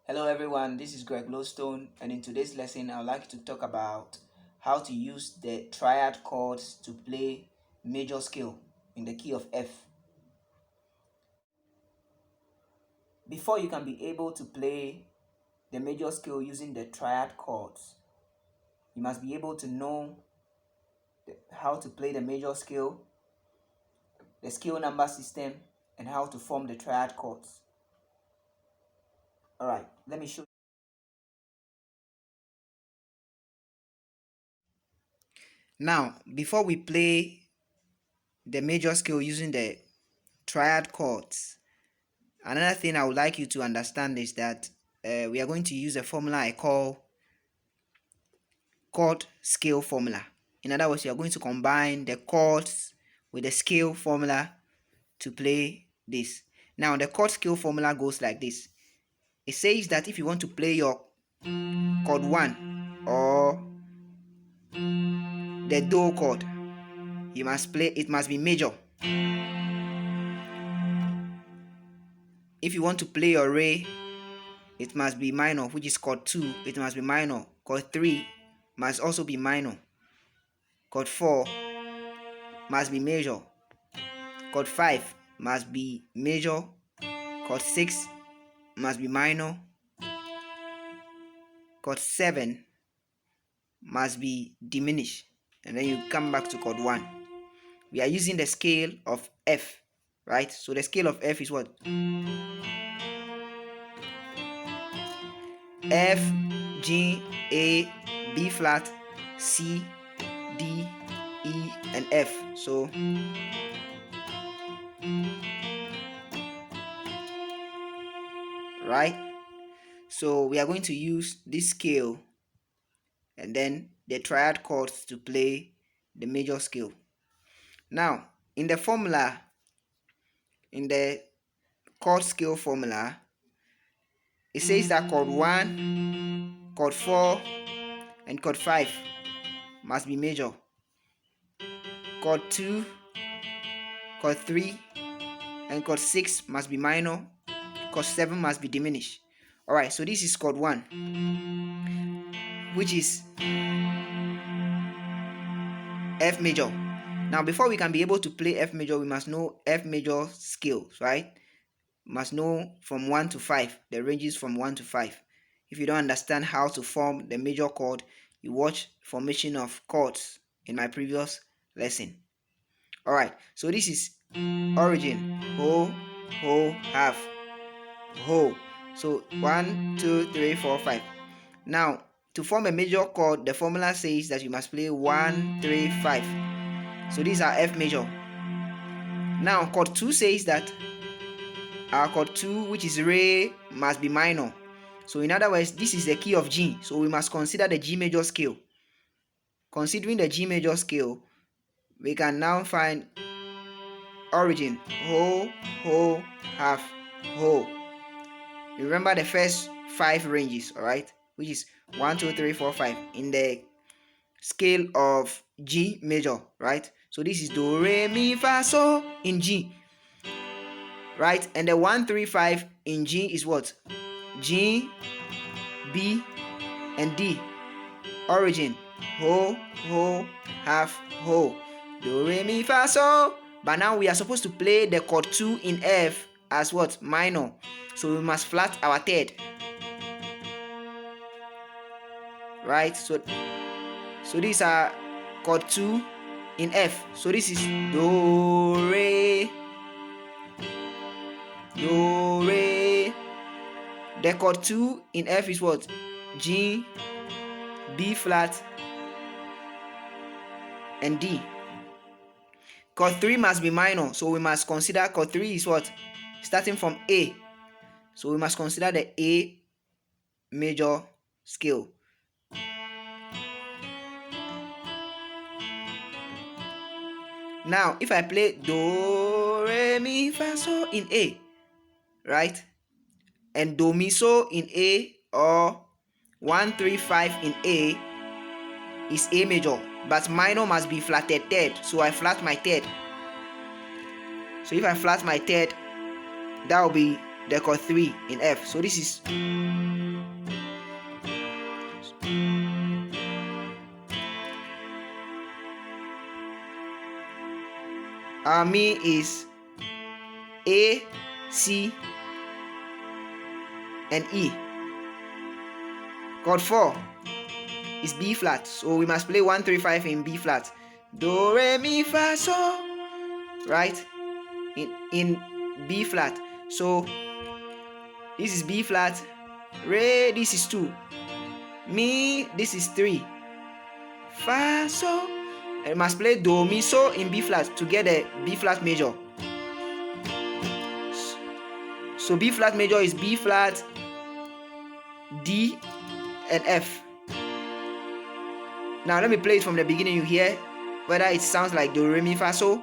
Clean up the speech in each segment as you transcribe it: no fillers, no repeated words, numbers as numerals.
Hello everyone, this is Greg Lodestone, and in today's lesson I would like to talk about how to use the triad chords to play major scale in the key of F. Before you can be able to play the major scale using the triad chords, you must be able to know how to play the major scale, the scale number system, and how to form the triad chords. Alright, let me show you. Now, before we play the major scale using the triad chords, another thing I would like you to understand is that we are going to use a formula I call chord scale formula. In other words, you are going to combine the chords with the scale formula to play this. Now, the chord scale formula goes like this. It says that if you want to play your chord 1 or the do chord, you must play, it must be major. If you want to play your re, it must be minor, which is chord 2, it must be minor. Chord 3 must also be minor. Chord 4 must be major. Chord 5 must be major. Chord 6 must be minor. Chord 7 must be diminished. And then you come back to chord 1. We are using the scale of F, right? So the scale of F is what? F, G, A, B flat, C, D, E, and F. So right? So we are going to use this scale and then the triad chords to play the major scale. Now, in the formula, in the chord scale formula, it says that chord 1, chord 4, and chord 5 must be major. Chord 2, chord 3, and chord 6 must be minor. Chord 7 must be diminished. Alright, so this is chord 1, which is F major. Now, before we can be able to play F major, we must know F major scales, right? We must know from 1 to 5, the ranges from 1 to 5. If you don't understand how to form the major chord, you watch formation of chords in my previous lesson. Alright, so this is origin, ho, ho, half, ho. So 1, 2, 3, 4, 5. Now, to form a major chord, the formula says that you must play 1, 3, 5. So these are F major. Now, chord 2 says that our chord 2, which is re, must be minor. So in other words, this is the key of G. So we must consider the G major scale. Considering the G major scale, we can now find origin, ho, ho, half, ho. Remember the first 5 ranges, alright? Which is 1, 2, 3, 4, 5 in the scale of G major, right? So this is do, re, mi, fa, so in G, right? And the 1, 3, 5 in G is what? G, B, and D. Origin, ho, ho, half, ho. Do, re, mi, fa, so. But now we are supposed to play the chord 2 in F as what? Minor. So we must flat our third. Right? So these are chord 2 in F. So this is do, re, do, re. The chord 2 in F is what? G, B flat, and D. Chord 3 must be minor, so we must consider chord 3 is what? Starting from A. So we must consider the A major scale. Now, if I play do, re, mi, fa, so in A, right? And do, mi, so in A, or 1, 3, 5 in A is A major. but minor must be flatted third. So I flat my third. So if I flat my third, that will be the chord 3 in F. So this is our Mi is A, C, and E. Chord 4 is B flat. So we must play 1, 3, 5 in B flat. Do, re, mi, fa, so. Right? In B flat. So this is B flat. Re, this is 2. Mi, this is 3. Fa, so. And we must play do, mi, so in B flat to get the B flat major. So B flat major is B flat, D, and F. Now let me play it from the beginning. You hear whether it sounds like do, re, mi, fa, so.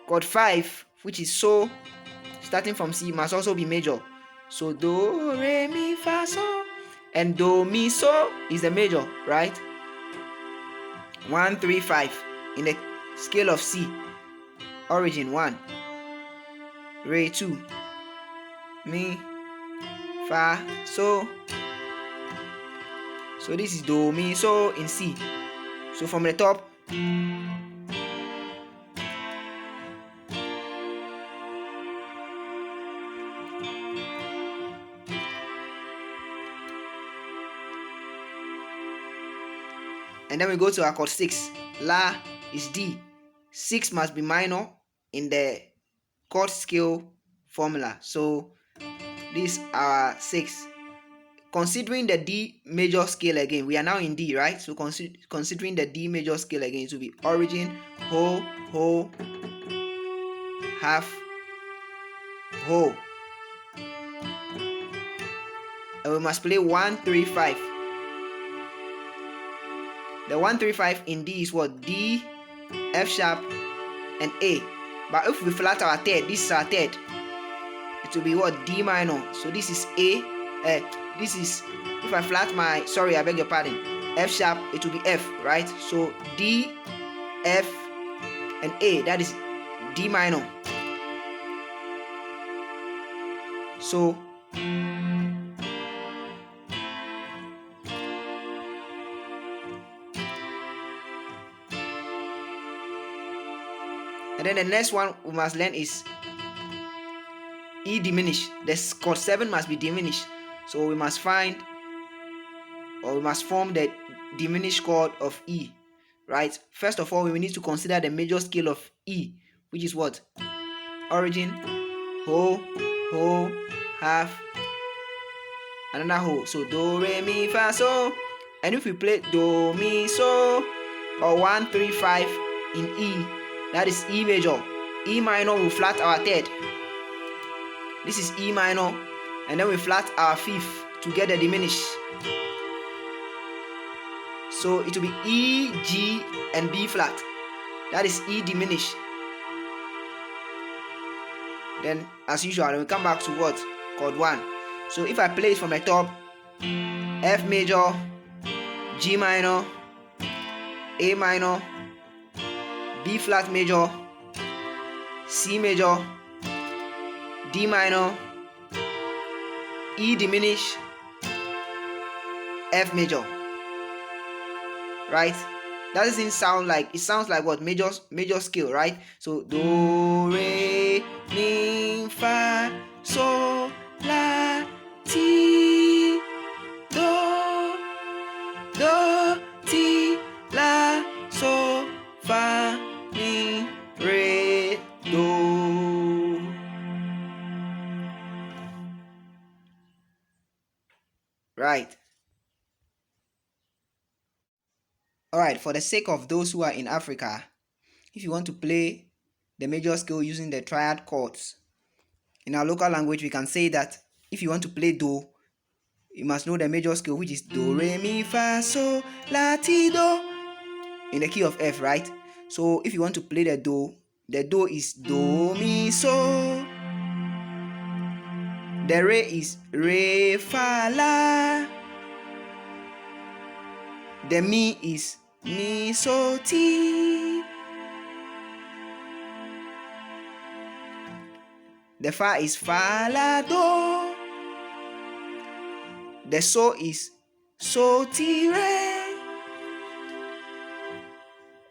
Chord 5, which is so, starting from C, must also be major. So do, re, mi, fa, so, and do, mi, so is the major, right? 1, 3, 5 in the scale of C. Origin 1, re 2, mi, fa, so. So this is do, mi, so in C. So from the top, and then we go to our chord 6. La is D. 6 must be minor in the chord scale formula. So this is our 6. Considering the D major scale again, we are now in D, right? So considering the D major scale again, it will be origin, ho, ho, half, ho. And we must play 1, 3, 5. The 1, 3, 5 in D is what? D, F sharp, and A. But if we flat our third, this is our third, it will be what? D minor. So this is A. This is, if I flat my, sorry, I beg your pardon, F sharp, it will be F, right? So D, F, and A, that is D minor. So and then the next one we must learn is E diminished. The chord 7 must be diminished. So we must find, or we must form the diminished chord of E, right? First of all, we need to consider the major scale of E, which is what? Origin, ho, ho, half, another ho. So do, re, mi, fa, so. And if we play do, mi, so, or 1, 3, 5 in E, that is E major. E minor will flat our third. This is E minor, and then we flat our fifth to get the diminished. So it will be E, G, and B flat. That is E diminished. Then as usual, we come back to what? Chord 1. So if I play it from the top, F major, G minor, A minor, B flat major, C major, D minor, E diminished, F major. Right? That doesn't sound like, it sounds like what? Major scale, right? So do, re, mi, fa, so, la, ti, do, ti, la, so, fa, mi, re, do. Right. Alright, for the sake of those who are in Africa, if you want to play the major scale using the triad chords, in our local language we can say that if you want to play do, you must know the major scale, which is do, re, mi, fa, so, la, ti, do, in the key of F, right? So if you want to play the do is do, mi, so. The re is re fa la. The mi is mi so ti. The fa is fa la do. The so is so ti re.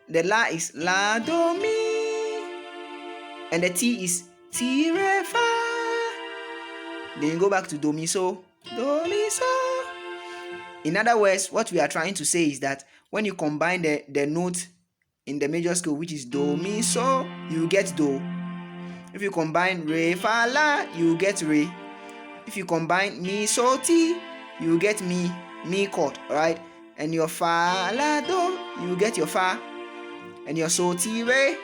The la is la do mi. And the ti is ti re fa. Then you go back to do mi so. Do mi so. In other words, what we are trying to say is that when you combine the note in the major scale, which is do mi so, you get do. If you combine re fa la, you get re. If you combine mi so ti, you get mi chord, right? And your fa la do, you get your fa. And your so ti re,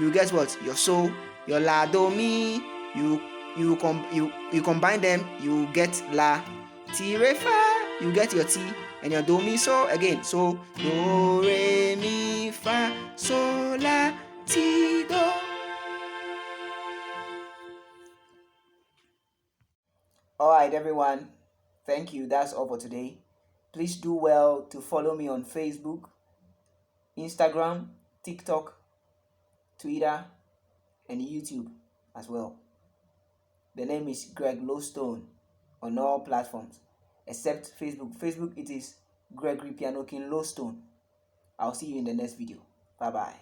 you get what? Your so. Your la do mi, you combine them, you get la. Ti re fa, you get your ti. And your do mi so again. So do re mi fa so la ti do. Alright everyone, thank you. That's all for today. Please do well to follow me on Facebook, Instagram, TikTok, Twitter, and YouTube as well. The name is Greg Lodestone on all platforms except Facebook. Facebook, it is Gregory Pianokin Lodestone. I'll see you in the next video. Bye bye.